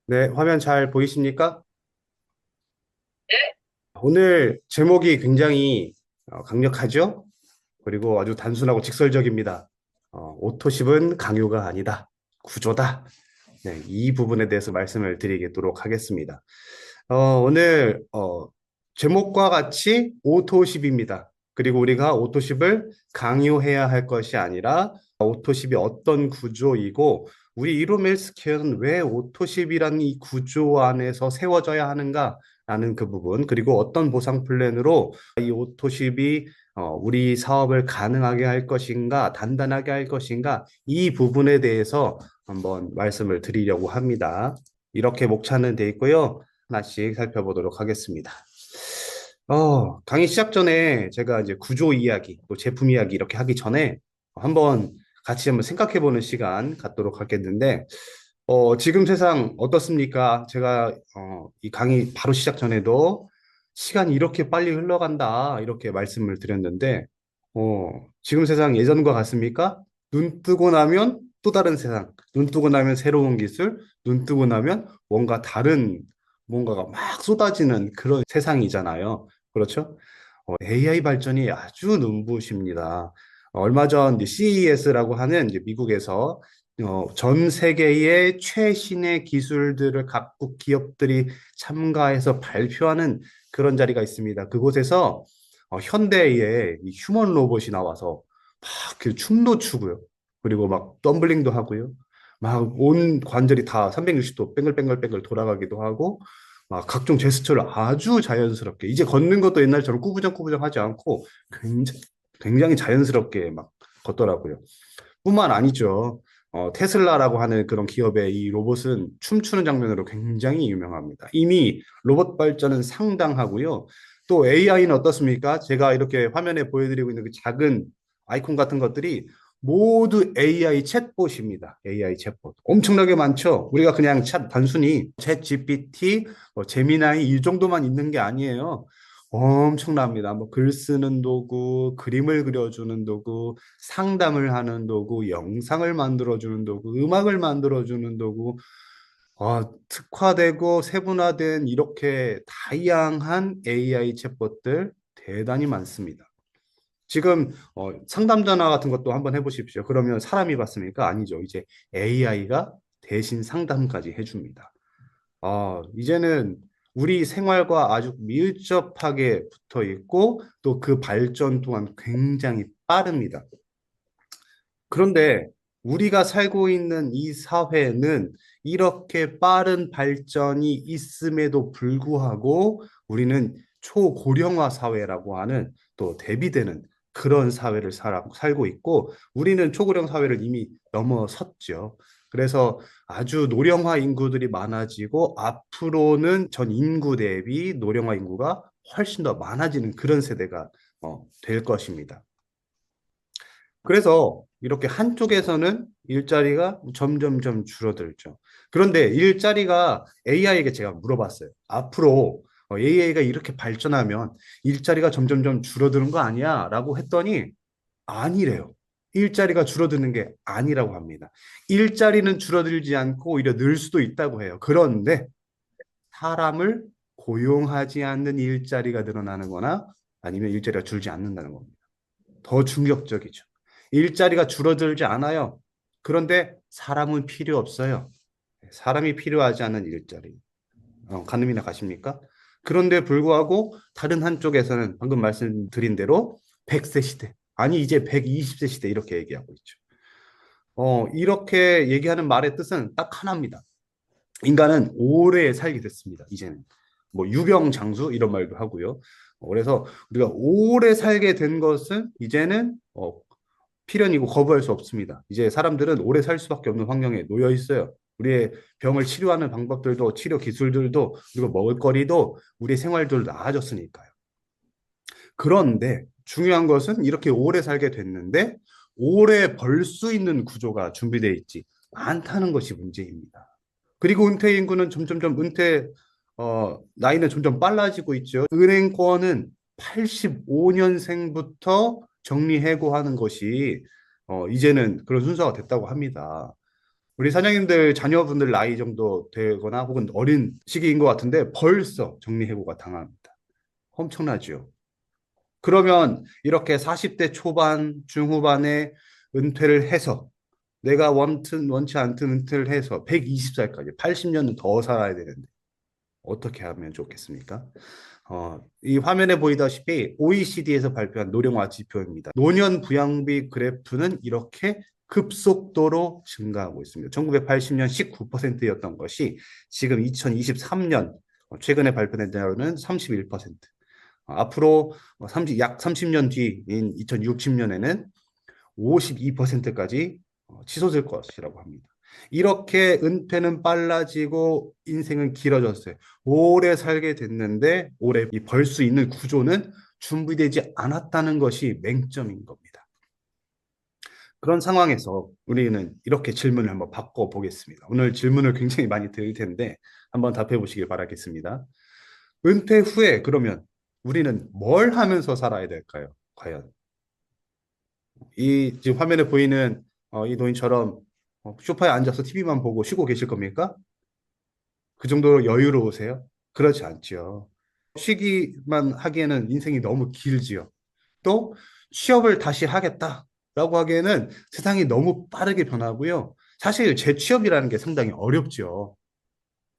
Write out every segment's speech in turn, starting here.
네, 화면 잘 보이십니까? 오늘 제목이 굉장히 강력하죠? 그리고 아주 단순하고 직설적입니다. 오토십은 강요가 아니다. 구조다. 네, 이 부분에 대해서 말씀을 드리도록 하겠습니다. 오늘 제목과 같이 오토십입니다. 그리고 우리가 오토십을 강요해야 할 것이 아니라 오토십이 어떤 구조이고 우리 이로멜스케어는 왜 오토십이라는 이 구조 안에서 세워져야 하는가라는 그 부분 그리고 어떤 보상 플랜으로 이 오토십이 우리 사업을 가능하게 할 것인가 단단하게 할 것인가 이 부분에 대해서 한번 말씀을 드리려고 합니다. 이렇게 목차는 돼 있고요. 하나씩 살펴보도록 하겠습니다. 강의 시작 전에 제가 이제 구조 이야기, 또 제품 이야기 이렇게 하기 전에 한번 같이 한번 생각해 보는 시간 갖도록 하겠는데, 지금 세상 어떻습니까? 제가 이 강의 바로 시작 전에도 시간이 이렇게 빨리 흘러간다, 이렇게 말씀을 드렸는데, 지금 세상 예전과 같습니까? 눈 뜨고 나면 또 다른 세상, 눈 뜨고 나면 새로운 기술, 눈 뜨고 나면 뭔가 다른 뭔가가 막 쏟아지는 그런 세상이잖아요. 그렇죠? AI 발전이 아주 눈부십니다. 얼마 전 CES라고 하는 이제 미국에서 전 세계의 최신의 기술들을 각국 기업들이 참가해서 발표하는 그런 자리가 있습니다. 그곳에서 현대의 이 휴먼 로봇이 나와서 막그 춤도 추고요. 그리고 막 덤블링도 하고요. 막 온 관절이 다 360도 뱅글뱅글뱅글 돌아가기도 하고 막 각종 제스처를 아주 자연스럽게 이제 걷는 것도 옛날처럼 꾸부정꾸부정 하지 않고 굉장히 자연스럽게 막 걷더라고요. 뿐만 아니죠. 테슬라라고 하는 그런 기업의 이 로봇은 춤추는 장면으로 굉장히 유명합니다. 이미 로봇 발전은 상당하고요. 또 AI는 어떻습니까? 제가 이렇게 화면에 보여드리고 있는 그 작은 아이콘 같은 것들이 모두 AI 챗봇입니다. AI 챗봇. 엄청나게 많죠? 우리가 그냥 단순히 챗 GPT, 제미나이 이 정도만 있는 게 아니에요. 엄청납니다. 뭐 글 쓰는 도구, 그림을 그려주는 도구, 상담을 하는 도구, 영상을 만들어주는 도구, 음악을 만들어주는 도구, 특화되고 세분화된 이렇게 다양한 AI 챗봇들 대단히 많습니다. 지금 상담 전화 같은 것도 한번 해보십시오. 그러면 사람이 받습니까? 아니죠. 이제 AI가 대신 상담까지 해줍니다. 이제는 우리 생활과 아주 밀접하게 붙어 있고 또 그 발전 또한 굉장히 빠릅니다. 그런데 우리가 살고 있는 이 사회는 이렇게 빠른 발전이 있음에도 불구하고 우리는 초고령화 사회라고 하는 또 대비되는 그런 사회를 살고 있고 우리는 초고령 사회를 이미 넘어섰죠. 그래서 아주 노령화 인구들이 많아지고 앞으로는 전 인구 대비 노령화 인구가 훨씬 더 많아지는 그런 세대가 될 것입니다. 그래서 이렇게 한쪽에서는 일자리가 점점점 줄어들죠. 그런데 일자리가 AI에게 제가 물어봤어요. 앞으로 AI가 이렇게 발전하면 일자리가 점점점 줄어드는 거 아니야? 라고 했더니 아니래요. 일자리가 줄어드는 게 아니라고 합니다. 일자리는 줄어들지 않고 오히려 늘 수도 있다고 해요. 그런데 사람을 고용하지 않는 일자리가 늘어나는 거나 아니면 일자리가 줄지 않는다는 겁니다. 더 충격적이죠. 일자리가 줄어들지 않아요. 그런데 사람은 필요 없어요. 사람이 필요하지 않은 일자리. 가늠이나 가십니까? 그런데 불구하고 다른 한쪽에서는 방금 말씀드린 대로 100세 시대, 아니 이제 120세 시대 이렇게 얘기하고 있죠. 이렇게 얘기하는 말의 뜻은 딱 하나입니다. 인간은 오래 살게 됐습니다. 이제는 뭐 유병장수 이런 말도 하고요. 그래서 우리가 오래 살게 된 것은 이제는 필연이고 거부할 수 없습니다. 이제 사람들은 오래 살 수밖에 없는 환경에 놓여 있어요. 우리의 병을 치료하는 방법들도 치료 기술들도 그리고 먹을거리도 우리 생활들도 나아졌으니까요. 그런데 중요한 것은 이렇게 오래 살게 됐는데 오래 벌 수 있는 구조가 준비되어 있지 않다는 것이 문제입니다. 그리고 은퇴 인구는 점점점 나이는 점점 빨라지고 있죠. 은행권은 85년생부터 정리해고하는 것이 이제는 그런 순서가 됐다고 합니다. 우리 사장님들 자녀분들 나이 정도 되거나 혹은 어린 시기인 것 같은데 벌써 정리해고가 당합니다. 엄청나죠. 그러면 이렇게 40대 초반, 중후반에 은퇴를 해서 내가 원치 않든 은퇴를 해서 120살까지 80년은 더 살아야 되는데 어떻게 하면 좋겠습니까? 이 화면에 보이다시피 OECD에서 발표한 노령화 지표입니다. 노년 부양비 그래프는 이렇게 급속도로 증가하고 있습니다. 1980년 19%였던 것이 지금 2023년 최근에 발표된 자료는 31%. 앞으로 약 30년 뒤인 2060년에는 52%까지 치솟을 것이라고 합니다. 이렇게 은퇴는 빨라지고 인생은 길어졌어요. 오래 살게 됐는데 오래 벌 수 있는 구조는 준비되지 않았다는 것이 맹점인 겁니다. 그런 상황에서 우리는 이렇게 질문을 한번 바꿔보겠습니다. 오늘 질문을 굉장히 많이 드릴 텐데 한번 답해 보시길 바라겠습니다. 은퇴 후에 그러면 우리는 뭘 하면서 살아야 될까요? 과연 이 지금 화면에 보이는 이 노인처럼 소파에 앉아서 TV만 보고 쉬고 계실 겁니까? 그 정도로 여유로우세요? 그렇지 않죠. 쉬기만 하기에는 인생이 너무 길지요. 또 취업을 다시 하겠다라고 하기에는 세상이 너무 빠르게 변하고요. 사실 재취업이라는 게 상당히 어렵죠.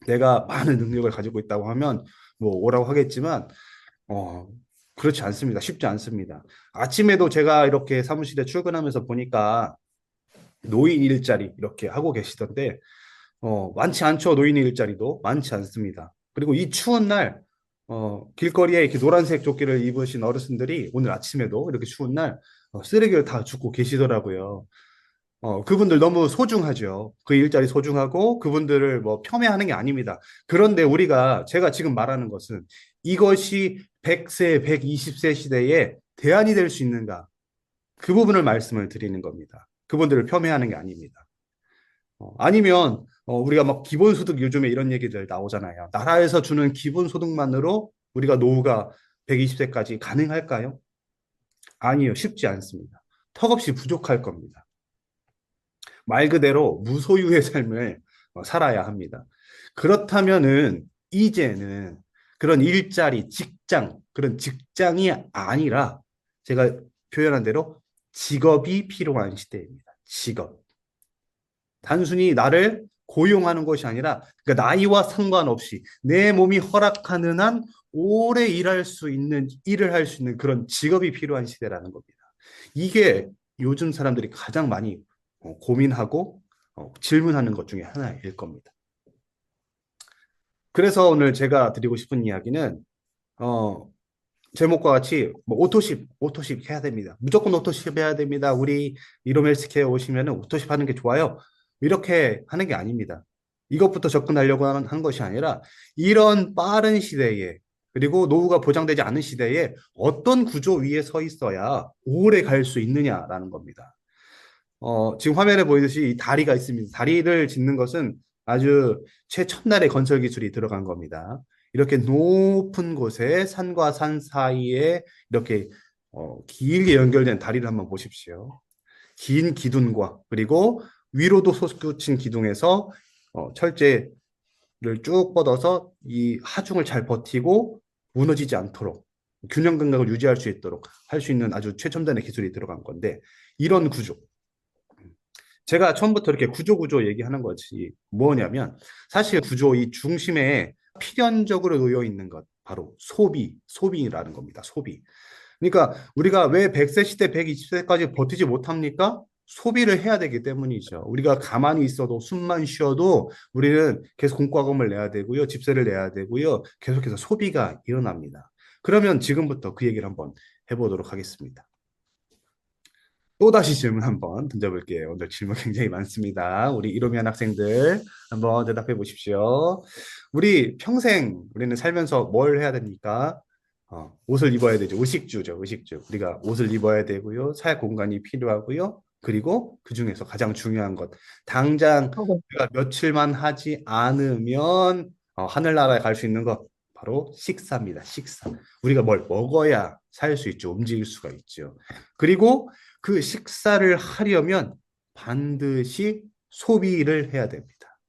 내가 많은 능력을 가지고 있다고 하면 뭐 오라고 하겠지만 어, 그렇지 않습니다. 쉽지 않습니다. 아침에도 제가 이렇게 사무실에 출근하면서 보니까 노인 일자리 이렇게 하고 계시던데 많지 않죠. 노인 일자리도 많지 않습니다. 그리고 이 추운 날 길거리에 이렇게 노란색 조끼를 입으신 어르신들이 오늘 아침에도 이렇게 추운 날 쓰레기를 다 줍고 계시더라고요. 그분들 너무 소중하죠. 그 일자리 소중하고 그분들을 뭐 폄훼하는 게 아닙니다. 그런데 제가 지금 말하는 것은 이것이 100세, 120세 시대에 대안이 될 수 있는가? 그 부분을 말씀을 드리는 겁니다. 그분들을 폄훼하는 게 아닙니다. 아니면 우리가 막 기본소득 요즘에 이런 얘기들 나오잖아요. 나라에서 주는 기본소득만으로 우리가 노후가 120세까지 가능할까요? 아니요, 쉽지 않습니다. 턱없이 부족할 겁니다. 말 그대로 무소유의 삶을 살아야 합니다. 그렇다면은 이제는 그런 일자리, 직장, 그런 직장이 아니라 제가 표현한 대로 직업이 필요한 시대입니다. 직업. 단순히 나를 고용하는 것이 아니라 그러니까 나이와 상관없이 내 몸이 허락하는 한 오래 일할 수 있는 일을 할 수 있는 그런 직업이 필요한 시대라는 겁니다. 이게 요즘 사람들이 가장 많이 고민하고 질문하는 것 중에 하나일 겁니다. 그래서 오늘 제가 드리고 싶은 이야기는 어, 제목과 같이 뭐 오토십 해야 됩니다. 무조건 오토십 해야 됩니다. 우리 이로멜스케어 오시면 오토십 하는 게 좋아요. 이렇게 하는 게 아닙니다. 이것부터 접근하려고 한 것이 아니라 이런 빠른 시대에 그리고 노후가 보장되지 않은 시대에 어떤 구조 위에 서 있어야 오래 갈 수 있느냐라는 겁니다. 지금 화면에 보이듯이 이 다리가 있습니다. 다리를 짓는 것은 아주 최첨단의 건설 기술이 들어간 겁니다. 이렇게 높은 곳에 산과 산 사이에 이렇게 길게 연결된 다리를 한번 보십시오. 긴 기둥과 그리고 위로도 솟구친 기둥에서 철제를 쭉 뻗어서 이 하중을 잘 버티고 무너지지 않도록 균형 감각을 유지할 수 있도록 할 수 있는 아주 최첨단의 기술이 들어간 건데 이런 구조 제가 처음부터 이렇게 구조 얘기하는 것이 뭐냐면 사실 구조 이 중심에 필연적으로 놓여 있는 것 바로 소비라는 겁니다. 소비. 그러니까 우리가 왜 100세 시대 120세까지 버티지 못합니까? 소비를 해야 되기 때문이죠. 우리가 가만히 있어도 숨만 쉬어도 우리는 계속 공과금을 내야 되고요. 집세를 내야 되고요. 계속해서 소비가 일어납니다. 그러면 지금부터 그 얘기를 한번 해보도록 하겠습니다. 또다시 질문 한번 던져볼게요. 오늘 질문 굉장히 많습니다. 우리 이로미안 학생들 한번 대답해 보십시오. 우리는 살면서 뭘 해야 됩니까? 옷을 입어야 되죠. 의식주죠. 의식주. 우리가 옷을 입어야 되고요. 살 공간이 필요하고요. 그리고 그 중에서 가장 중요한 것. 당장 우리가 며칠만 하지 않으면 하늘나라에 갈 수 있는 것. 바로 식사입니다. 식사. 우리가 뭘 먹어야 살 수 있죠. 움직일 수가 있죠. 그리고 그 식사를 하려면 반드시 소비를 해야 됩니다.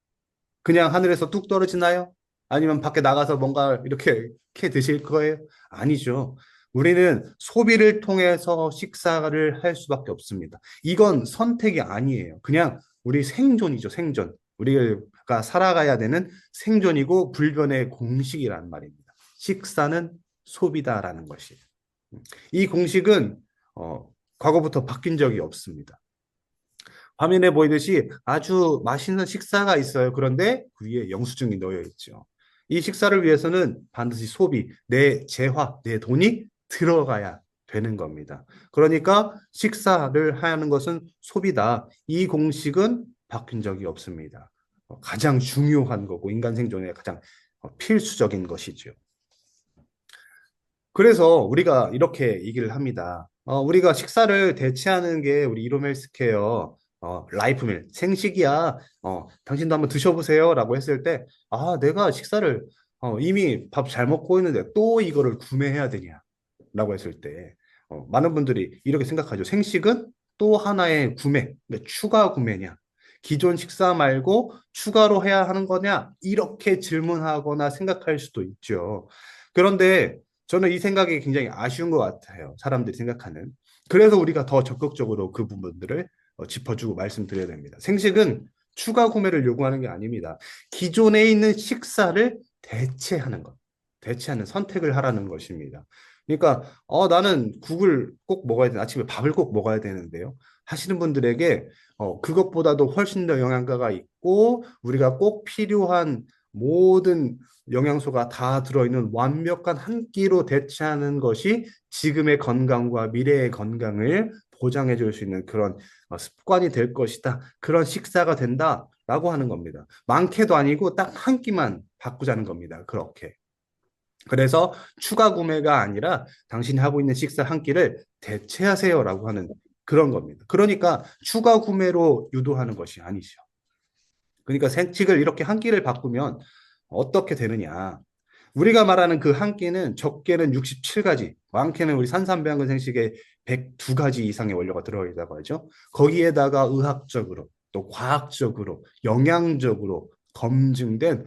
그냥 하늘에서 뚝 떨어지나요? 아니면 밖에 나가서 뭔가 이렇게 캐 드실 거예요? 아니죠. 우리는 소비를 통해서 식사를 할 수밖에 없습니다. 이건 선택이 아니에요. 그냥 우리 생존이죠, 생존. 우리가 살아가야 되는 생존이고 불변의 공식이란 말입니다. 식사는 소비다라는 것이. 이 공식은 과거부터 바뀐 적이 없습니다. 화면에 보이듯이 아주 맛있는 식사가 있어요. 그런데 그 위에 영수증이 놓여 있죠. 이 식사를 위해서는 반드시 소비, 내 재화, 내 돈이 들어가야 되는 겁니다. 그러니까 식사를 하는 것은 소비다. 이 공식은 바뀐 적이 없습니다. 가장 중요한 거고 인간 생존에 가장 필수적인 것이죠. 그래서 우리가 이렇게 얘기를 합니다. 우리가 식사를 대체하는 게 우리 이롬 헬스케어 라이프밀 생식이야. 당신도 한번 드셔보세요. 라고 했을 때, 내가 식사를 이미 밥 잘 먹고 있는데 또 이거를 구매해야 되냐? 라고 했을 때, 많은 분들이 이렇게 생각하죠. 생식은 또 하나의 구매, 그러니까 추가 구매냐? 기존 식사 말고 추가로 해야 하는 거냐? 이렇게 질문하거나 생각할 수도 있죠. 그런데 저는 이 생각이 굉장히 아쉬운 것 같아요. 사람들이 생각하는. 그래서 우리가 더 적극적으로 그 부분들을 짚어주고 말씀드려야 됩니다. 생식은 추가 구매를 요구하는 게 아닙니다. 기존에 있는 식사를 대체하는 것, 대체하는 선택을 하라는 것입니다. 그러니까 나는 국을 꼭 먹어야 돼. 아침에 밥을 꼭 먹어야 되는데요. 하시는 분들에게 그것보다도 훨씬 더 영양가가 있고 우리가 꼭 필요한 모든 영양소가 다 들어있는 완벽한 한 끼로 대체하는 것이 지금의 건강과 미래의 건강을 보장해 줄 수 있는 그런 습관이 될 것이다. 그런 식사가 된다라고 하는 겁니다. 많게도 아니고 딱 한 끼만 바꾸자는 겁니다. 그렇게. 그래서 추가 구매가 아니라 당신이 하고 있는 식사 한 끼를 대체하세요라고 하는 그런 겁니다. 그러니까 추가 구매로 유도하는 것이 아니죠. 그러니까 생식을 이렇게 한 끼를 바꾸면 어떻게 되느냐. 우리가 말하는 그 한 끼는 적게는 67가지, 많게는 우리 산삼배양근 생식에 102가지 이상의 원료가 들어있다고 하죠. 거기에다가 의학적으로 또 과학적으로 영양적으로 검증된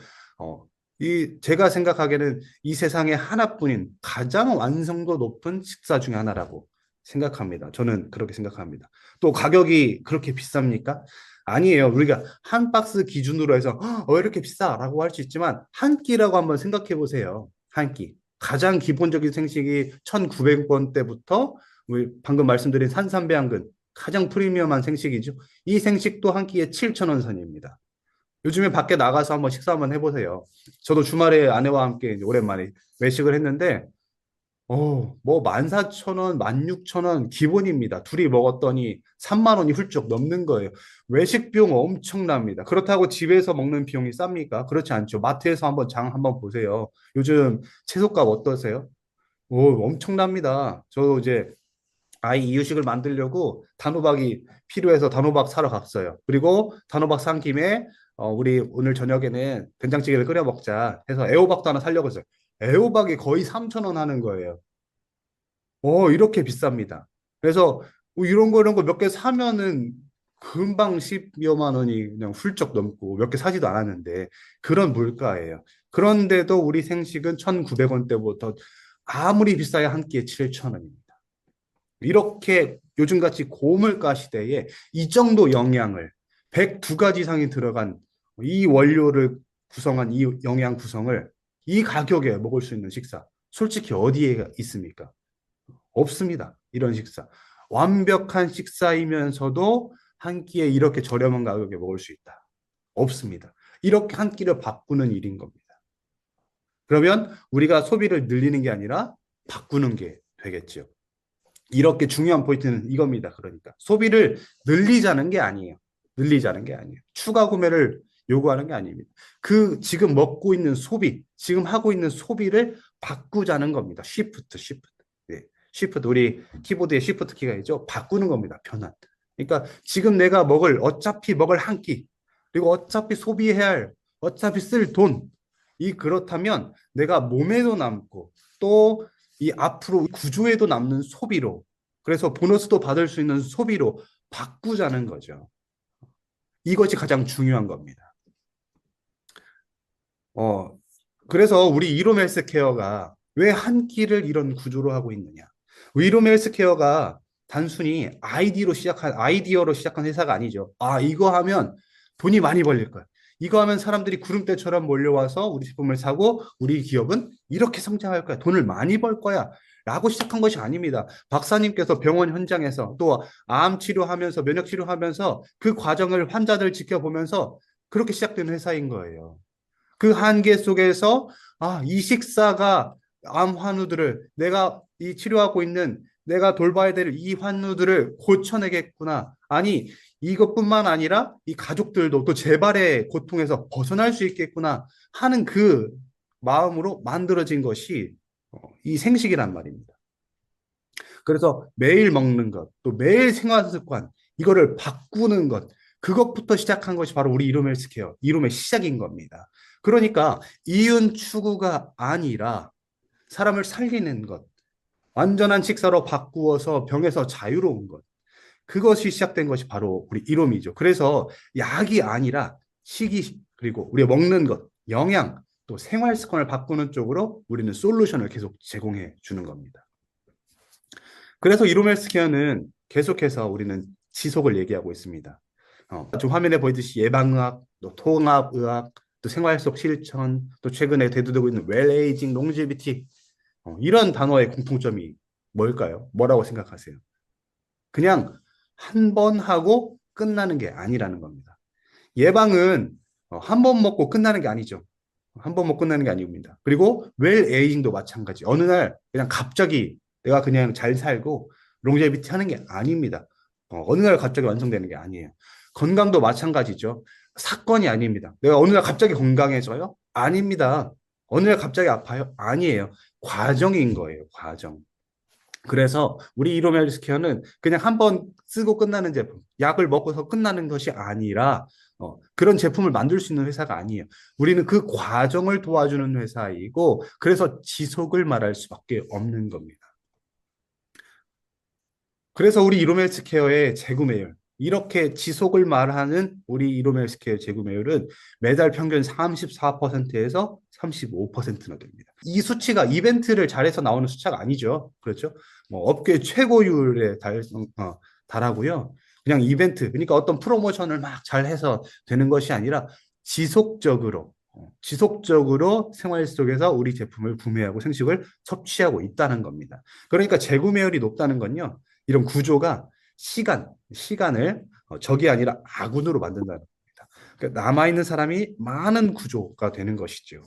제가 생각하기에는 이 세상에 하나뿐인 가장 완성도 높은 식사 중에 하나라고 생각합니다. 저는 그렇게 생각합니다. 또 가격이 그렇게 비쌉니까? 아니에요. 우리가 한 박스 기준으로 해서 왜 이렇게 비싸라고 할 수 있지만 한 끼라고 한번 생각해 보세요. 한 끼. 가장 기본적인 생식이 1,900원대부터 우리 방금 말씀드린 산삼배양근 가장 프리미엄한 생식이죠. 이 생식도 한 끼에 7,000원 선입니다. 요즘에 밖에 나가서 한번 식사 한번 해보세요. 저도 주말에 아내와 함께 이제 오랜만에 외식을 했는데 뭐 14,000원, 16,000원 기본입니다. 둘이 먹었더니 3만 원이 훌쩍 넘는 거예요. 외식 비용 엄청납니다. 그렇다고 집에서 먹는 비용이 쌉니까? 그렇지 않죠. 마트에서 한번 장 한번 보세요. 요즘 채소값 어떠세요? 엄청납니다. 저도 이제 아이 이유식을 만들려고 단호박이 필요해서 단호박 사러 갔어요. 그리고 단호박 산 김에 우리 오늘 저녁에는 된장찌개를 끓여 먹자 해서 애호박도 하나 사려고 했어요. 애호박이 거의 3,000원 하는 거예요. 이렇게 비쌉니다. 그래서 뭐 이런 거 몇 개 사면은 금방 10여만 원이 그냥 훌쩍 넘고 몇 개 사지도 않았는데 그런 물가예요. 그런데도 우리 생식은 1,900원대부터 아무리 비싸야 한 끼에 7,000원입니다. 이렇게 요즘같이 고물가 시대에 이 정도 영양을 102가지 이상이 들어간 이 원료를 구성한 이 영양 구성을 이 가격에 먹을 수 있는 식사 솔직히 어디에 있습니까? 없습니다. 이런 식사. 완벽한 식사이면서도 한 끼에 이렇게 저렴한 가격에 먹을 수 있다. 없습니다. 이렇게 한 끼를 바꾸는 일인 겁니다. 그러면 우리가 소비를 늘리는 게 아니라 바꾸는 게 되겠죠. 이렇게 중요한 포인트는 이겁니다. 그러니까 소비를 늘리자는 게 아니에요. 늘리자는 게 아니에요. 추가 구매를 요구하는 게 아닙니다. 그 지금 먹고 있는 소비, 지금 하고 있는 소비를 바꾸자는 겁니다. 시프트. 네. 시프트 우리 키보드에 시프트 키가 있죠. 바꾸는 겁니다. 변환. 그러니까 지금 내가 어차피 먹을 한 끼, 그리고 어차피 소비해야 할, 어차피 쓸 돈, 그렇다면 내가 몸에도 남고 또 이 앞으로 구조에도 남는 소비로 그래서 보너스도 받을 수 있는 소비로 바꾸자는 거죠. 이것이 가장 중요한 겁니다. 어, 그래서 우리 이롬 헬스케어가 왜 한 끼를 이런 구조로 하고 있느냐? 이롬 헬스케어가 단순히 아이디어로 시작한 회사가 아니죠. 아, 이거 하면 돈이 많이 벌릴 거야. 이거 하면 사람들이 구름대처럼 몰려와서 우리 제품을 사고 우리 기업은 이렇게 성장할 거야. 돈을 많이 벌 거야. 라고 시작한 것이 아닙니다. 박사님께서 병원 현장에서 또 암 치료하면서 면역 치료하면서 그 과정을 환자들 지켜보면서 그렇게 시작된 회사인 거예요. 그 한계 속에서 이 식사가 암 환우들을 내가 이 치료하고 있는 내가 돌봐야 될 이 환우들을 고쳐내겠구나. 아니, 이것뿐만 아니라 이 가족들도 또 재발의 고통에서 벗어날 수 있겠구나 하는 그 마음으로 만들어진 것이 이 생식이란 말입니다. 그래서 매일 먹는 것, 또 매일 생활 습관, 이거를 바꾸는 것, 그것부터 시작한 것이 바로 우리 이룸 헬스케어, 이룸의 시작인 겁니다. 그러니까 이윤 추구가 아니라 사람을 살리는 것, 완전한 식사로 바꾸어서 병에서 자유로운 것, 그것이 시작된 것이 바로 우리 이롬이죠. 그래서 약이 아니라 식이, 그리고 우리가 먹는 것, 영양, 또 생활 습관을 바꾸는 쪽으로 우리는 솔루션을 계속 제공해 주는 겁니다. 그래서 이롬 헬스케어는 계속해서 우리는 지속을 얘기하고 있습니다. 좀 화면에 보이듯이 예방의학, 또 통합의학, 또 생활 속 실천, 또 최근에 대두되고 있는 웰에이징, 롱지비티, 이런 단어의 공통점이 뭘까요? 뭐라고 생각하세요? 그냥 한 번 하고 끝나는 게 아니라는 겁니다. 예방은 한 번 먹고 끝나는 게 아니죠. 한 번 먹고 끝나는 게 아닙니다. 그리고 웰에이징도 마찬가지. 어느 날 그냥 갑자기 내가 그냥 잘 살고 롱제비티 하는 게 아닙니다. 어느 날 갑자기 완성되는 게 아니에요. 건강도 마찬가지죠. 사건이 아닙니다. 내가 어느 날 갑자기 건강해져요? 아닙니다. 어느 날 갑자기 아파요? 아니에요. 과정인 거예요. 과정. 그래서 우리 이로멜스케어는 그냥 한 번 쓰고 끝나는 제품, 약을 먹고서 끝나는 것이 아니라 그런 제품을 만들 수 있는 회사가 아니에요. 우리는 그 과정을 도와주는 회사이고 그래서 지속을 말할 수밖에 없는 겁니다. 그래서 우리 이로멜스케어의 재구매율, 이렇게 지속을 말하는 우리 이로멜스케어 재구매율은 매달 평균 34%에서 35%나 됩니다. 이 수치가 이벤트를 잘해서 나오는 숫자가 아니죠. 그렇죠? 뭐 업계 최고율에 달하고요. 그냥 이벤트, 그러니까 어떤 프로모션을 막 잘해서 되는 것이 아니라 지속적으로 생활 속에서 우리 제품을 구매하고 생식을 섭취하고 있다는 겁니다. 그러니까 재구매율이 높다는 건요. 이런 구조가 시간을 적이 아니라 아군으로 만든다는 겁니다. 그러니까 남아있는 사람이 많은 구조가 되는 것이죠.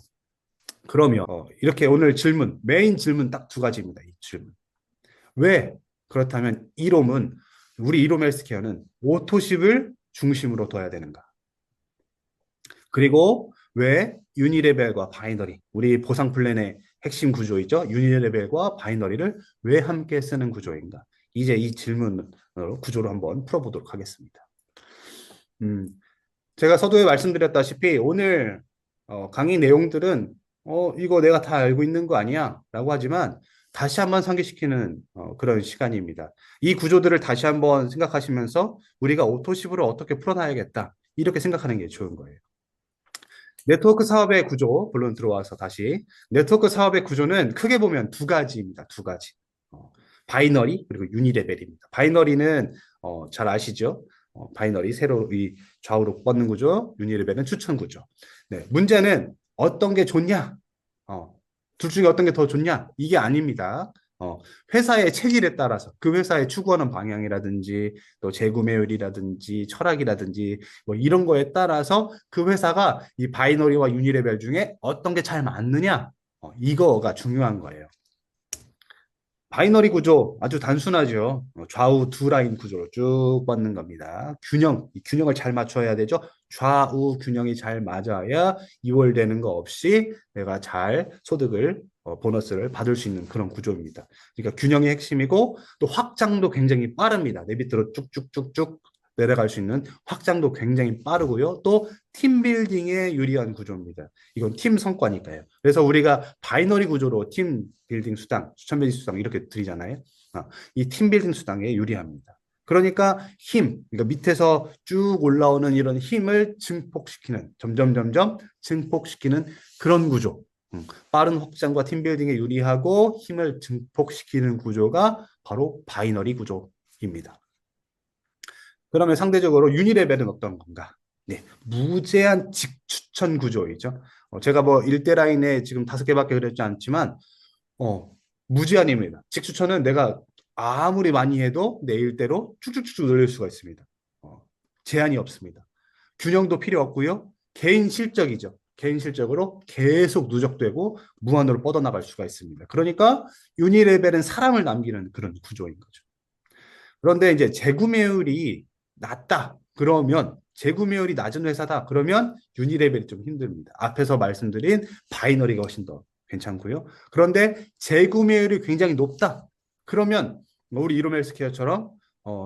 그러면 이렇게 오늘 메인 질문 딱 두 가지입니다. 이 질문. 왜 그렇다면 우리 이롬 헬스케어는 오토십을 중심으로 둬야 되는가? 그리고 왜 유니레벨과 바이너리, 우리 보상 플랜의 핵심 구조이죠. 유니레벨과 바이너리를 왜 함께 쓰는 구조인가? 이제 이 질문 구조로 한번 풀어보도록 하겠습니다. 제가 서두에 말씀드렸다시피 오늘 강의 내용들은 이거 내가 다 알고 있는 거 아니야? 라고 하지만 다시 한번 상기시키는 그런 시간입니다. 이 구조들을 다시 한번 생각하시면서 우리가 오토십으로 어떻게 풀어놔야겠다. 이렇게 생각하는 게 좋은 거예요. 네트워크 사업의 구조, 본론 들어와서 다시. 네트워크 사업의 구조는 크게 보면 두 가지입니다. 두 가지. 바이너리, 그리고 유니레벨입니다. 바이너리는 잘 아시죠? 바이너리, 세로 이 좌우로 뻗는 구조, 유니레벨은 추천 구조. 네, 문제는 어떤 게 좋냐? 둘 중에 어떤 게 더 좋냐? 이게 아닙니다. 회사의 체질에 따라서 그 회사의 추구하는 방향이라든지 또 재구매율이라든지 철학이라든지 뭐 이런 거에 따라서 그 회사가 이 바이너리와 유니레벨 중에 어떤 게 잘 맞느냐? 이거가 중요한 거예요. 바이너리 구조 아주 단순하죠. 좌우 두 라인 구조로 쭉 뻗는 겁니다. 이 균형을 잘 맞춰야 되죠. 좌우 균형이 잘 맞아야 이월되는 거 없이 내가 잘 소득을 보너스를 받을 수 있는 그런 구조입니다. 그러니까 균형이 핵심이고 또 확장도 굉장히 빠릅니다. 내 밑으로 쭉쭉쭉쭉 내려갈 수 있는 확장도 굉장히 빠르고요. 또 팀빌딩에 유리한 구조입니다. 이건 팀 성과니까요. 그래서 우리가 바이너리 구조로 팀 빌딩 수당, 추천 빌딩 수당 이렇게 드리잖아요. 이 팀 빌딩 수당에 유리합니다. 그러니까 그러니까 밑에서 쭉 올라오는 이런 힘을 증폭시키는, 점점 증폭시키는 그런 구조. 빠른 확장과 팀빌딩에 유리하고 힘을 증폭시키는 구조가 바로 바이너리 구조입니다. 그러면 상대적으로 유니레벨은 어떤 건가? 네, 무제한 직추천 구조이죠. 제가 뭐 1대 라인에 지금 5개밖에 그렸지 않지만 어, 무제한입니다. 직추천은 내가 아무리 많이 해도 내 일대로 쭉쭉쭉 늘릴 수가 있습니다. 제한이 없습니다. 균형도 필요 없고요. 개인 실적이죠. 개인 실적으로 계속 누적되고 무한으로 뻗어나갈 수가 있습니다. 그러니까 유니레벨은 사람을 남기는 그런 구조인 거죠. 그런데 이제 재구매율이 낮다. 그러면 재구매율이 낮은 회사다. 그러면 유니레벨이 좀 힘듭니다. 앞에서 말씀드린 바이너리가 훨씬 더 괜찮고요. 그런데 재구매율이 굉장히 높다. 그러면 우리 이로멜스케어처럼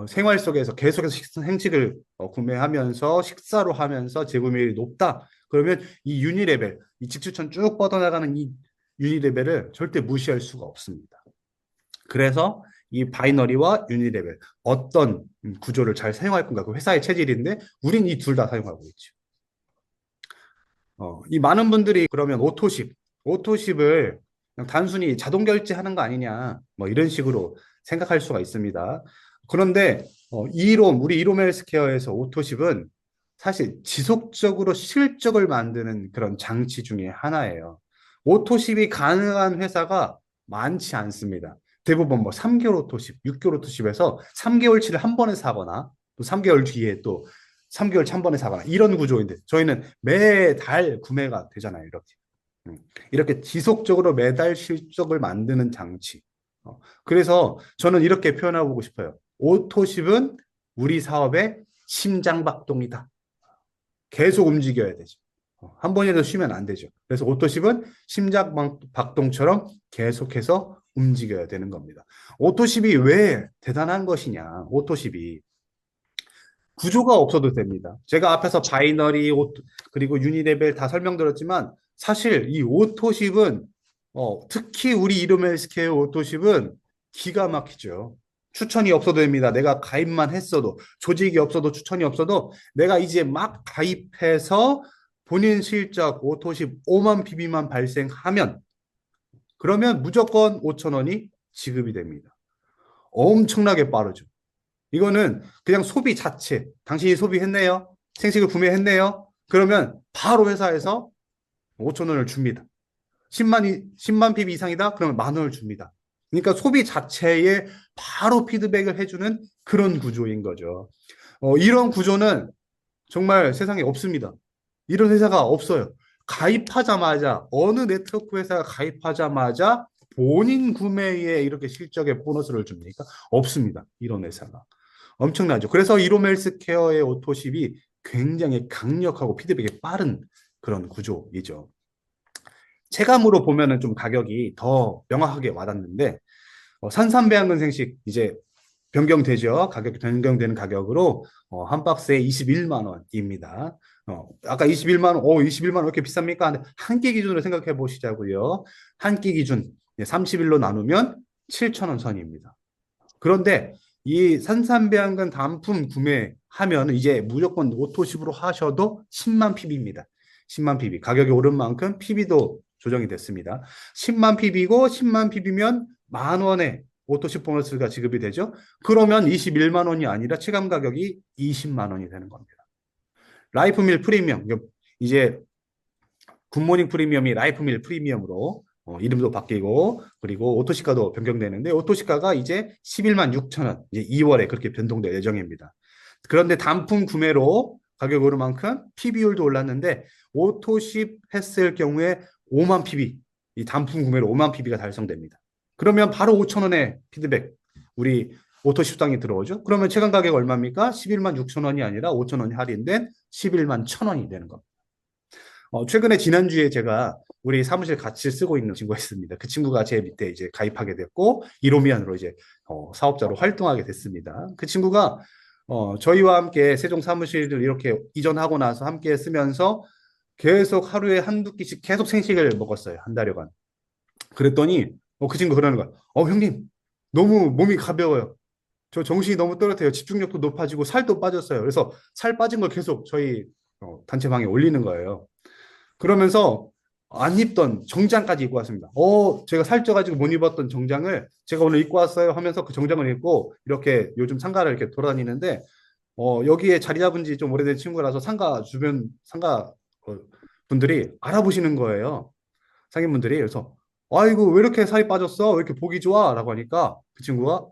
생활 속에서 계속해서 생식을 구매하면서 식사로 하면서 재구매율이 높다. 그러면 이 유니레벨, 이 직추천 쭉 뻗어나가는 이 유니레벨을 절대 무시할 수가 없습니다. 그래서 이 바이너리와 유니레벨 어떤 구조를 잘 사용할 건가? 그 회사의 체질인데 우린 이 둘 다 사용하고 있죠. 이 많은 분들이 그러면 오토십을 그냥 단순히 자동 결제하는 거 아니냐, 뭐 이런 식으로 생각할 수가 있습니다. 그런데 우리 이로멜스케어에서 오토십은 사실 지속적으로 실적을 만드는 그런 장치 중에 하나예요. 오토십이 가능한 회사가 많지 않습니다. 대부분 뭐 3개월 오토십, 6개월 오토십에서 3개월치를 한 번에 사거나 또 3개월 뒤에 또 3개월 한 번에 사거나 이런 구조인데 저희는 매달 구매가 되잖아요. 이렇게 지속적으로 매달 실적을 만드는 장치. 그래서 저는 이렇게 표현해보고 싶어요. 오토십은 우리 사업의 심장박동이다. 계속 움직여야 되죠. 한 번이라도 쉬면 안 되죠. 그래서 오토십은 심장박동처럼 계속해서 움직여야 되는 겁니다. 오토십이 왜 대단한 것이냐? 오토십이 구조가 없어도 됩니다. 제가 앞에서 바이너리, 그리고 유니레벨 다 설명드렸지만 사실 이 오토십은 특히 우리 이로멜스케어 오토십은 기가 막히죠. 추천이 없어도 됩니다. 내가 가입만 했어도 조직이 없어도 추천이 없어도 내가 이제 막 가입해서 본인 실적 오토십 5만 PB만 발생하면 그러면 무조건 5천 원이 지급이 됩니다. 엄청나게 빠르죠. 이거는 그냥 소비 자체. 당신이 소비했네요. 생식을 구매했네요. 그러면 바로 회사에서 5천 원을 줍니다. 10만 PB 이상이다? 그러면 만 원을 줍니다. 그러니까 소비 자체에 바로 피드백을 해주는 그런 구조인 거죠. 이런 구조는 정말 세상에 없습니다. 이런 회사가 없어요. 가입하자마자, 어느 네트워크 회사가 가입하자마자 본인 구매에 이렇게 실적에 보너스를 줍니까? 없습니다. 이런 회사가. 엄청나죠. 그래서 이로멜스 케어의 오토십이 굉장히 강력하고 피드백이 빠른 그런 구조이죠. 체감으로 보면은 좀 가격이 더 명확하게 와닿는데 산삼배양근 생식 이제 변경되죠. 가격이 변경되는 가격으로 한 박스에 21만 원입니다. 아까 21만 원, 21만 원 왜 이렇게 비쌉니까? 한 끼 기준으로 생각해 보시자고요. 한 끼 기준 30일로 나누면 7천 원 선입니다. 그런데 이 산삼배양근 단품 구매하면 이제 무조건 오토십으로 하셔도 10만 PB입니다. 10만 PB. 가격이 오른 만큼 PB도 조정이 됐습니다. 10만 PB고 10만 PB면 만 원의 오토십 보너스가 지급이 되죠. 그러면 21만 원이 아니라 체감 가격이 20만 원이 되는 겁니다. 라이프밀 프리미엄. 이제 굿모닝 프리미엄이 라이프밀 프리미엄으로 이름도 바뀌고 그리고 오토시가도 변경되는데 오토시가가 이제 11만 6천 원 이제 2월에 그렇게 변동될 예정입니다. 그런데 단품 구매로 가격 오른 만큼 PB율도 올랐는데 오토십 했을 경우에 5만 PB 이 단품 구매로 5만 PB가 달성됩니다. 그러면 바로 5천 원의 피드백 우리 오토십당이 들어오죠. 그러면 최근 가격 얼마입니까? 11만 6천 원이 아니라 5천 원이 할인된 11만 1천 원이 되는 겁니다. 최근에 지난주에 제가 우리 사무실 같이 쓰고 있는 친구가 있습니다. 그 친구가 제 밑에 이제 가입하게 됐고, 이로미안으로 이제 사업자로 활동하게 됐습니다. 그 친구가 저희와 함께 세종 사무실을 이렇게 이전하고 나서 함께 쓰면서 계속 하루에 한두 끼씩 계속 생식을 먹었어요. 한 달여간. 그랬더니 그 친구 그러는 거야. 형님, 너무 몸이 가벼워요. 저 정신이 너무 떨어져요. 집중력도 높아지고 살도 빠졌어요. 그래서 살 빠진 걸 계속 저희 단체방에 올리는 거예요. 그러면서 안 입던 정장까지 입고 왔습니다. 제가 살쪄가지고 못 입었던 정장을 제가 오늘 입고 왔어요 하면서 그 정장을 입고 이렇게 요즘 상가를 이렇게 돌아다니는데 여기에 자리 잡은 지 좀 오래된 친구라서 상가 주변 상가 분들이 알아보시는 거예요. 상인분들이. 그래서 아이고 왜 이렇게 살이 빠졌어? 왜 이렇게 보기 좋아? 라고 하니까 그 친구가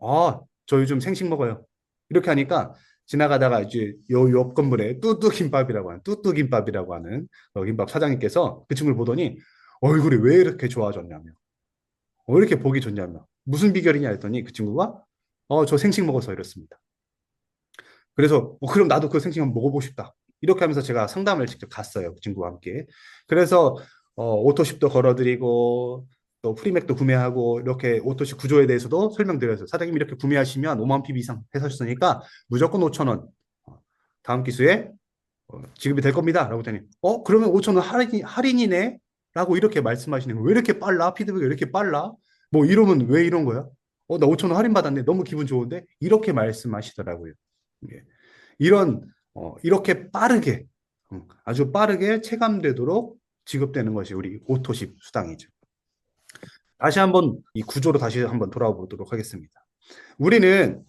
저 요즘 생식 먹어요. 이렇게 하니까 지나가다가 이제 옆 건물에 뚜뚜김밥이라고 하는 김밥 사장님께서 그 친구를 보더니 얼굴이 왜 이렇게 좋아졌냐며 왜 이렇게 보기 좋냐며 무슨 비결이냐 했더니 그 친구가 저 생식 먹어서 이렇습니다. 그래서 그럼 나도 그 생식 한번 먹어보고 싶다. 이렇게 하면서 제가 상담을 직접 갔어요. 그 친구와 함께. 그래서 오토십도 걸어드리고 또 프리맥도 구매하고 이렇게 오토십 구조에 대해서도 설명드려서 사장님 이렇게 구매하시면 5만 PB 이상 해서셨으니까 무조건 5천 원 다음 기수에 지급이 될 겁니다. 라고 했더니 그러면 5천 원 할인이네? 라고 이렇게 말씀하시는 거예요. 왜 이렇게 빨라? 피드백이 왜 이렇게 빨라? 뭐 이러면 왜 이런 거야? 나 5천 원 할인 받았네. 너무 기분 좋은데? 이렇게 말씀하시더라고요. 예. 이렇게 빠르게, 아주 빠르게 체감되도록 지급되는 것이 우리 오토십 수당이죠. 다시 한번 이 구조로 다시 한번 돌아와 보도록 하겠습니다. 우리는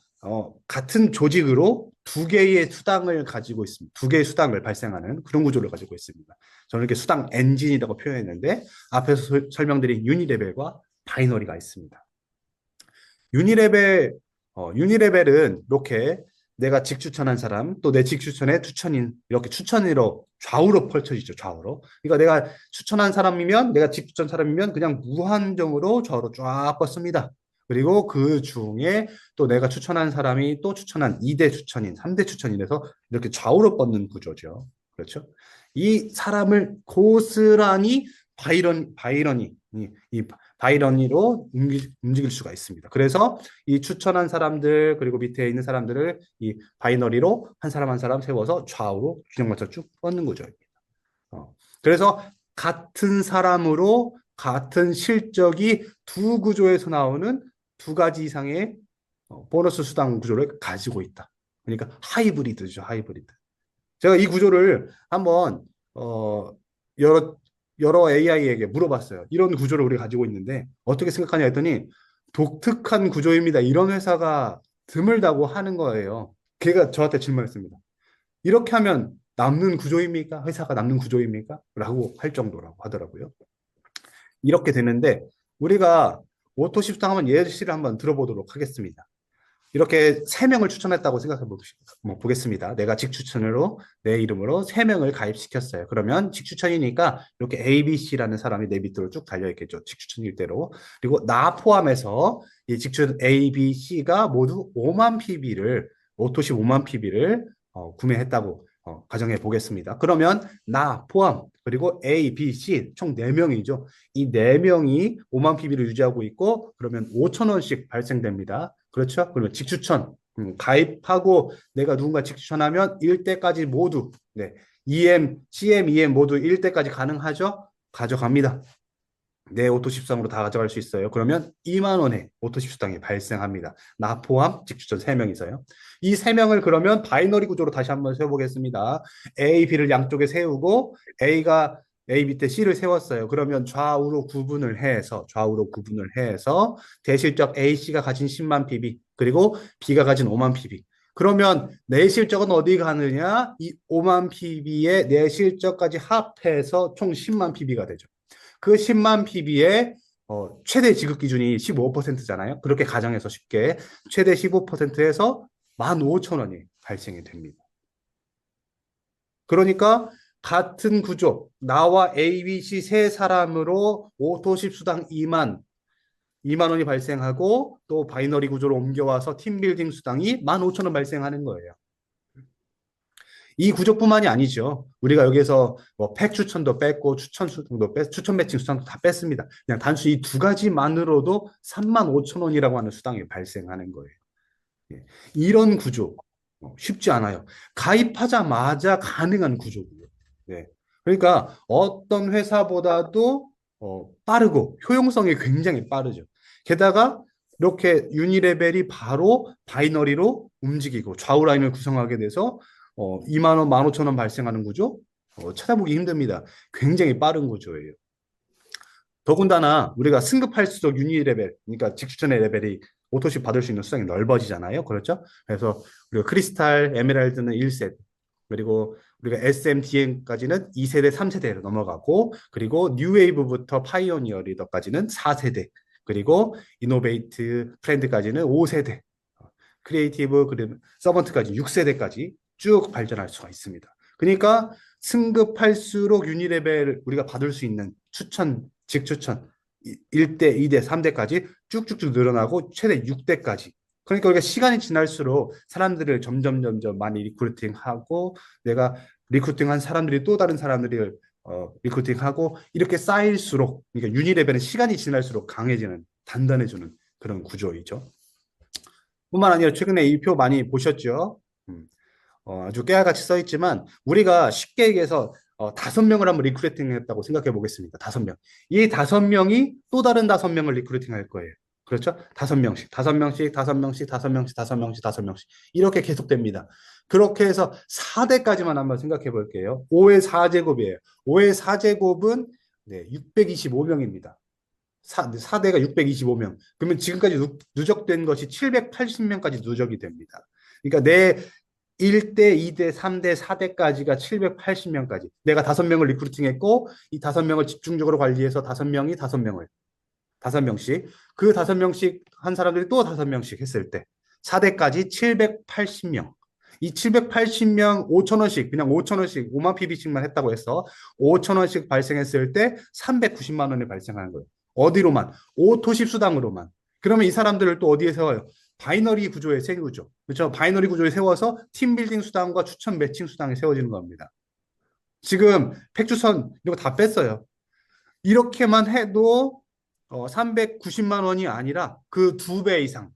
같은 조직으로 두 개의 수당을 가지고 있습니다. 두 개의 수당을 발생하는 그런 구조를 가지고 있습니다. 저는 이렇게 수당 엔진이라고 표현했는데 앞에서 설명드린 유니레벨과 바이너리가 있습니다. 유니레벨은 이렇게 내가 직추천한 사람 또 내 직추천의 추천인 이렇게 추천으로 좌우로 펼쳐지죠. 좌우로. 그러니까 내가 추천한 사람이면 내가 직추천 사람이면 그냥 무한정으로 좌우로 쫙 뻗습니다. 그리고 그 중에 또 내가 추천한 사람이 또 추천한 2대 추천인, 3대 추천인에서 이렇게 좌우로 뻗는 구조죠. 그렇죠? 이 사람을 고스란히 바이런이 이 바이러니로 움직일 수가 있습니다. 그래서 이 추천한 사람들 그리고 밑에 있는 사람들을 이 바이너리로 한 사람 한 사람 세워서 좌우로 균형 맞춰 쭉 뻗는 구조입니다. 그래서 같은 사람으로 같은 실적이 두 구조에서 나오는 두 가지 이상의 보너스 수당 구조를 가지고 있다. 그러니까 하이브리드죠, 하이브리드. 제가 이 구조를 한번 여러 AI에게 물어봤어요. 이런 구조를 우리가 가지고 있는데 어떻게 생각하냐 했더니 독특한 구조입니다. 이런 회사가 드물다고 하는 거예요. 걔가 저한테 질문했습니다. 이렇게 하면 남는 구조입니까? 회사가 남는 구조입니까? 라고 할 정도라고 하더라고요. 이렇게 되는데 우리가 오토십스당 한번 예시를 한번 들어보도록 하겠습니다. 이렇게 세 명을 추천했다고 생각해 보겠습니다. 내가 직추천으로 내 이름으로 세 명을 가입시켰어요. 그러면 직추천이니까 이렇게 A, B, C라는 사람이 내 밑으로 쭉 달려 있겠죠. 직추천 일대로. 그리고 나 포함해서 이 직추천 A, B, C가 모두 5만 PB를 오토십 5만 PB를 구매했다고 가정해 보겠습니다. 그러면 나 포함 그리고 A, B, C 총 4명이죠. 이 4명이 5만 PB를 유지하고 있고 그러면 5천 원씩 발생됩니다. 그렇죠? 그러면 직추천 가입하고 내가 누군가 직추천하면 1대까지 모두 네, EM, CM, EM 모두 1대까지 가능하죠? 가져갑니다. 내 오토십상으로 다 가져갈 수 있어요. 그러면 2만 원의 오토십수당이 발생합니다. 나 포함 직추천 3명이서요. 이 3명을 그러면 바이너리 구조로 다시 한번 세워보겠습니다. A, B를 양쪽에 세우고 A가 A 밑에 C를 세웠어요. 그러면 좌우로 구분을 해서 대실적 A씨가 가진 10만 PB 그리고 B가 가진 5만 PB. 그러면 내 실적은 어디 가느냐? 이 5만 PB의 내 실적까지 합해서 총 10만 PB가 되죠. 그 10만 PB의 최대 지급 기준이 15%잖아요. 그렇게 가정해서 쉽게 최대 15%에서 15,000원이 발생이 됩니다. 그러니까 같은 구조, 나와 A, B, C 세 사람으로 오토십 수당 2만 원이 발생하고 또 바이너리 구조로 옮겨와서 팀빌딩 수당이 15,000원 발생하는 거예요. 이 구조뿐만이 아니죠. 우리가 여기에서 팩 추천도 뺐고 추천 수당도 추천 매칭 수당도 다 뺐습니다. 그냥 단순히 이 두 가지만으로도 35,000원이라고 하는 수당이 발생하는 거예요. 예. 이런 구조 쉽지 않아요. 가입하자마자 가능한 구조고요. 네. 그러니까 어떤 회사보다도 빠르고 효용성이 굉장히 빠르죠. 게다가 이렇게 유니레벨이 바로 바이너리로 움직이고 좌우 라인을 구성하게 돼서 2만 원, 15,000원 발생하는 구조 찾아보기 힘듭니다. 굉장히 빠른 구조예요. 더군다나 우리가 승급할수록 유니레벨, 그러니까 직추천의 레벨이 오토십 받을 수 있는 수당이 넓어지잖아요. 그렇죠? 그래서 우리가 크리스탈, 에메랄드는 1세대, 그리고 우리가 SMDM까지는 2세대, 3세대로 넘어가고, 그리고 뉴웨이브부터 파이오니어 리더까지는 4세대, 그리고 이노베이트 프렌드까지는 5세대, 크리에이티브 그리고 서번트까지 6세대까지 쭉 발전할 수가 있습니다. 그러니까 승급할수록 유니레벨 우리가 받을 수 있는 추천, 직추천 1대, 2대, 3대까지 쭉쭉쭉 늘어나고 최대 6대까지. 그러니까 우리가 시간이 지날수록 사람들을 점점 많이 리크루팅하고 내가 리크루팅한 사람들이 또 다른 사람들을 리크루팅하고 이렇게 쌓일수록 그러니까 유니레벨은 시간이 지날수록 강해지는 단단해지는 그런 구조이죠. 뿐만 아니라 최근에 이 표 많이 보셨죠? 아주 깨알같이 써 있지만 우리가 쉽게 얘기해서 5명을 한번 리크루팅했다고 생각해 보겠습니다. 5명. 이 5명이 또 다른 5명을 리크루팅할 거예요. 그렇죠? 5명씩, 5명씩, 5명씩, 5명씩, 5명씩, 5명씩 이렇게 계속됩니다. 그렇게 해서 4대까지만 한번 생각해 볼게요. 5의 4제곱이에요. 5의 4제곱은 네, 625명입니다. 4대가 625명. 그러면 지금까지 누적된 것이 780명까지 누적이 됩니다. 그러니까 내 1대, 2대, 3대, 4대까지가 780명까지. 내가 5명을 리크루팅했고, 이 5명을 집중적으로 관리해서 5명이 5명을, 5명씩. 그 5명씩 한 사람들이 또 5명씩 했을 때, 4대까지 780명. 이 780명 5천원씩, 그냥 5천원씩, 5만 PB씩만 했다고 해서 5천원씩 발생했을 때 390만 원이 발생하는 거예요. 어디로만? 오토십 수당으로만. 그러면 이 사람들을 또 어디에 세워요? 바이너리 구조에 세우죠. 그렇죠? 바이너리 구조에 세워서 팀빌딩 수당과 추천 매칭 수당이 세워지는 겁니다. 지금 팩주선 이거 다 뺐어요. 이렇게만 해도 390만 원이 아니라 그 2배 이상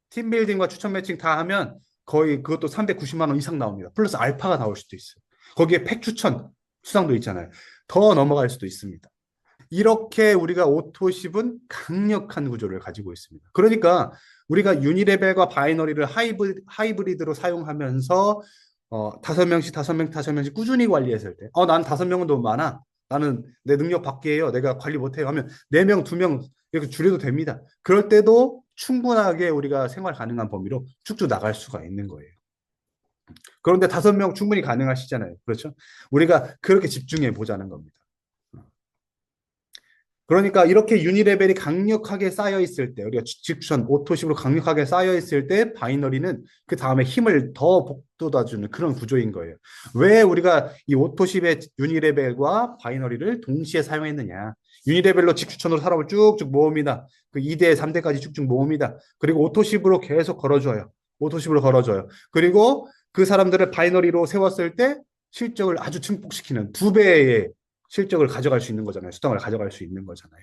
팀빌딩과 추천 매칭 다 하면 거의 그것도 390만 원 이상 나옵니다. 플러스 알파가 나올 수도 있어요. 거기에 팩 추천 수당도 있잖아요. 더 넘어갈 수도 있습니다. 이렇게 우리가 오토십은 강력한 구조를 가지고 있습니다. 그러니까 우리가 유니레벨과 바이너리를 하이브리드로 사용하면서 5명씩, 5명, 5명씩 꾸준히 관리했을 때, 난 5명은 너무 많아. 나는 내 능력 밖이에요. 내가 관리 못해요. 하면 4명, 2명 이렇게 줄여도 됩니다. 그럴 때도 충분하게 우리가 생활 가능한 범위로 쭉쭉 나갈 수가 있는 거예요. 그런데 5명 충분히 가능하시잖아요. 그렇죠? 우리가 그렇게 집중해 보자는 겁니다. 그러니까 이렇게 유니레벨이 강력하게 쌓여 있을 때, 우리가 직전 오토식으로 강력하게 쌓여 있을 때 바이너리는 그 다음에 힘을 더 북돋아주는 그런 구조인 거예요. 왜 우리가 이 오토십의 유니레벨과 바이너리를 동시에 사용했느냐? 유니레벨로 직추천으로 사람을 쭉쭉 모읍니다. 그 2대, 3대까지 쭉쭉 모읍니다. 그리고 오토십으로 계속 걸어줘요. 오토십으로 걸어줘요. 그리고 그 사람들을 바이너리로 세웠을 때 실적을 아주 증폭시키는 2배의 실적을 가져갈 수 있는 거잖아요. 수당을 가져갈 수 있는 거잖아요.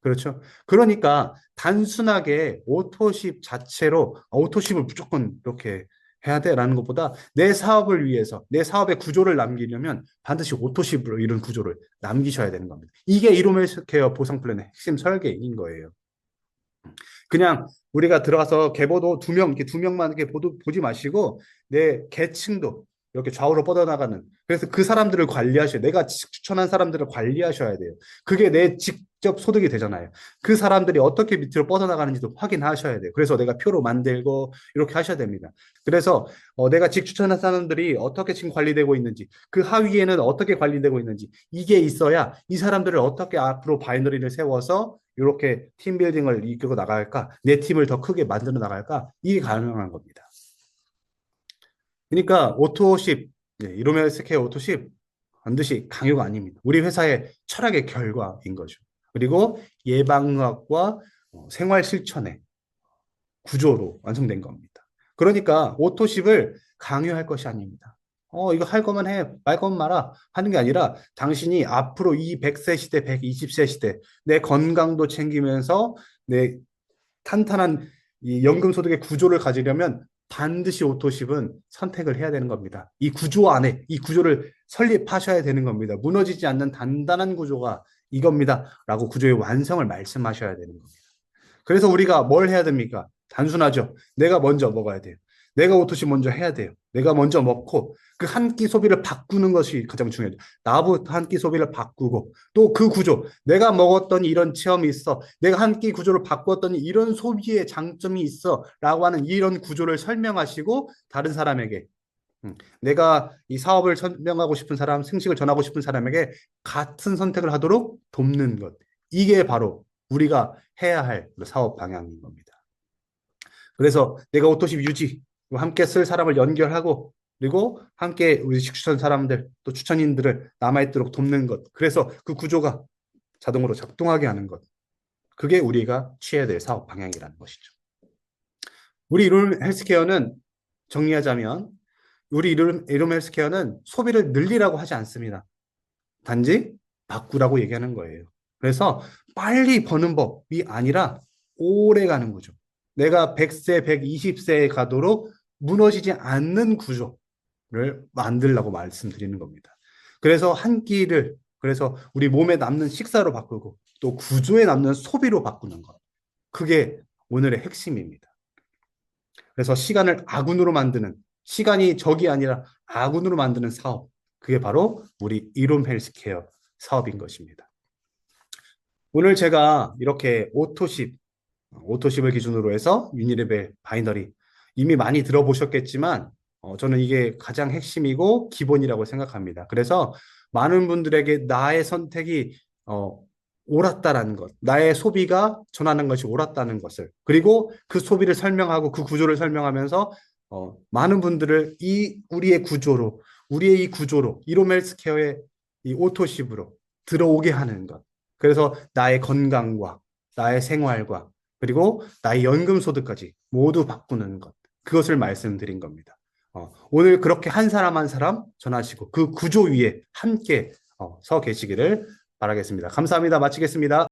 그렇죠? 그러니까 단순하게 오토십 자체로 오토십을 무조건 이렇게 해야 돼라는 것보다 내 사업을 위해서 내 사업의 구조를 남기려면 반드시 오토십으로 이런 구조를 남기셔야 되는 겁니다. 이게 이로멜스케어 보상 플랜의 핵심 설계인 거예요. 그냥 우리가 들어가서 계보도 2명, 이렇게 2명만 이렇게 보지 마시고 내 계층도 이렇게 좌우로 뻗어나가는 그래서 그 사람들을 관리하셔야 내가 추천한 사람들을 관리하셔야 돼요. 그게 내 직접 소득이 되잖아요. 그 사람들이 어떻게 밑으로 뻗어나가는지도 확인하셔야 돼요. 그래서 내가 표로 만들고 이렇게 하셔야 됩니다. 그래서 내가 직추천한 사람들이 어떻게 지금 관리되고 있는지 그 하위에는 어떻게 관리되고 있는지 이게 있어야 이 사람들을 어떻게 앞으로 바이너리를 세워서 이렇게 팀 빌딩을 이끌고 나갈까 내 팀을 더 크게 만들어 나갈까 이게 가능한 겁니다. 그러니까 오토십, 이로멜스케어 오토십 반드시 강요가 아닙니다. 우리 회사의 철학의 결과인 거죠. 그리고 예방의학과 생활 실천의 구조로 완성된 겁니다. 그러니까 오토십을 강요할 것이 아닙니다. 이거 할 거면 해, 말 거면 말아 하는 게 아니라 당신이 앞으로 이 100세 시대, 120세 시대 내 건강도 챙기면서 내 탄탄한 이 연금소득의 구조를 가지려면 반드시 오토십은 선택을 해야 되는 겁니다. 이 구조 안에 이 구조를 설립하셔야 되는 겁니다. 무너지지 않는 단단한 구조가 이겁니다. 라고 구조의 완성을 말씀하셔야 되는 겁니다. 그래서 우리가 뭘 해야 됩니까? 단순하죠. 내가 먼저 먹어야 돼요. 내가 오토시 먼저 해야 돼요. 내가 먼저 먹고 그 한 끼 소비를 바꾸는 것이 가장 중요해요. 나부터 한 끼 소비를 바꾸고 또 그 구조, 내가 먹었더니 이런 체험이 있어. 내가 한 끼 구조를 바꾸었더니 이런 소비의 장점이 있어. 라고 하는 이런 구조를 설명하시고 다른 사람에게 내가 이 사업을 설명하고 싶은 사람, 생식을 전하고 싶은 사람에게 같은 선택을 하도록 돕는 것. 이게 바로 우리가 해야 할 사업 방향인 겁니다. 그래서 내가 오토십 유지, 함께 쓸 사람을 연결하고 그리고 함께 우리 식추천 사람들 또 추천인들을 남아있도록 돕는 것. 그래서 그 구조가 자동으로 작동하게 하는 것. 그게 우리가 취해야 될 사업 방향이라는 것이죠. 우리 이룸 헬스케어는 정리하자면 우리 이룸 헬스케어는 소비를 늘리라고 하지 않습니다. 단지 바꾸라고 얘기하는 거예요. 그래서 빨리 버는 법이 아니라 오래 가는 구조. 내가 100세, 120세에 가도록 무너지지 않는 구조를 만들라고 말씀드리는 겁니다. 그래서 한 끼를 그래서 우리 몸에 남는 식사로 바꾸고 또 구조에 남는 소비로 바꾸는 것. 그게 오늘의 핵심입니다. 그래서 시간을 아군으로 만드는 시간이 적이 아니라 아군으로 만드는 사업. 그게 바로 우리 이룸 헬스케어 사업인 것입니다. 오늘 제가 이렇게 오토십을 기준으로 해서 유니레벨 바이너리 이미 많이 들어보셨겠지만 저는 이게 가장 핵심이고 기본이라고 생각합니다. 그래서 많은 분들에게 나의 선택이 옳았다라는 것, 나의 소비가 전하는 것이 옳았다는 것을 그리고 그 소비를 설명하고 그 구조를 설명하면서 많은 분들을 우리의 이 구조로 이로멜스케어의 이 오토십으로 들어오게 하는 것. 그래서 나의 건강과 나의 생활과 그리고 나의 연금 소득까지 모두 바꾸는 것. 그것을 말씀드린 겁니다. 오늘 그렇게 한 사람 한 사람 전하시고 그 구조 위에 함께 서 계시기를 바라겠습니다. 감사합니다. 마치겠습니다.